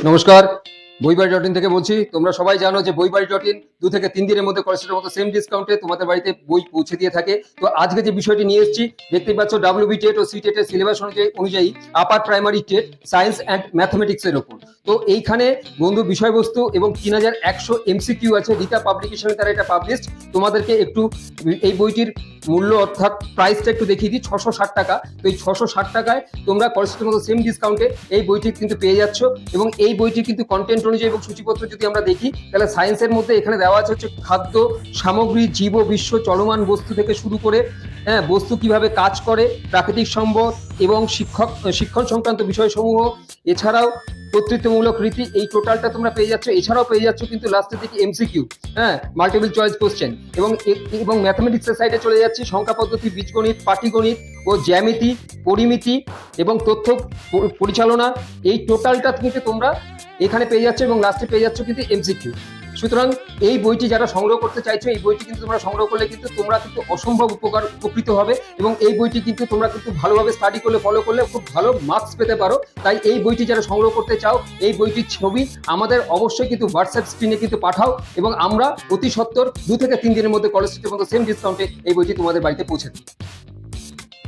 নমস্কার, বইবাড়ি.in থেকে বলছি। তোমরা সবাই জানো যে বইবাড়ি.in 2 থেকে 3 দিনের মধ্যে কলেজের মতো সেম ডিসকাউন্টে তোমাদের বাড়িতে বই পৌঁছে দিয়ে থাকে। তো আজকে যে বিষয়টি নিয়ে এসেছি, দেখতেই পাচ্ছ WB টেট ও সি টেটের সিলেবাস অনুযায়ী upper primary TET science and mathematics এর উপর। তো এইখানে বন্ধু বিষয়বস্তু এবং 3100 MCQ আছে। রিতা পাবলিকেশনের দ্বারা এটা পাবলিশড। তোমাদেরকে একটু এই বইটির মূল্য অর্থাৎ প্রাইসটা একটু দেখিয়ে দিই, 660 টাকা। তো এই 660 টাকায় তোমরা কলেজের মতো সেম ডিসকাউন্টে এই বইটি কিন্তু পেয়ে যাচ্ছ। এবং এই বইটি কিন্তু কন্টেন্ট অনুযায়ী এবং সূচিপত্র যদি আমরা দেখি, তাহলে সায়েন্সের মধ্যে এখানে দেওয়া আছে হচ্ছে খাদ্য সামগ্রী, জীব বিশ্ব, চলমান বস্তু থেকে শুরু করে বস্তু কিভাবে কাজ করে, প্রাকৃতিক সম্পদ এবং শিক্ষণ সংক্রান্ত বিষয়সমূহ, এছাড়াও কর্তৃত্বমূলক রীতি, এই টোটালটা তোমরা পেয়ে যাচ্ছ। এছাড়াও পেয়ে যাচ্ছ কিন্তু লাস্টের দিকে MCQ, মাল্টিপল চয়েস কোশ্চেন, এবং ম্যাথমেটিক্সের সাইডে চলে যাচ্ছি সংখ্যা পদ্ধতি, বীজগণিত, পাটিগণিত ও জ্যামিতি, পরিমিতি এবং তথ্য পরিচালনা। এই টোটালটা কিন্তু তোমরা এখানে পেয়ে যাচ্ছ এবং লাস্টে পেয়ে যাচ্ছ কিন্তু MCQ। সুতরাং এই বইটি যারা সংগ্রহ করতে চাইছো, এই বইটি কিন্তু তোমরা সংগ্রহ করলে কিন্তু তোমরা কিন্তু অসম্ভব উপকৃত হবে। এবং এই বইটি কিন্তু তোমরা কিন্তু ভালোভাবে স্টাডি করলে, ফলো করলে খুব ভালো মার্কস পেতে পারো। তাই এই বইটি যারা সংগ্রহ করতে চাও, এই বইটির ছবি আমাদের অবশ্যই কিন্তু হোয়াটসঅ্যাপ স্ক্রিনে কিন্তু পাঠাও, এবং আমরা অতি সত্বর 2 থেকে 3 দিনের মধ্যে কলেজ স্ট্রিটের মতো সেম ডিসকাউন্টে এই বইটি তোমাদের বাড়িতে পৌঁছে দিই।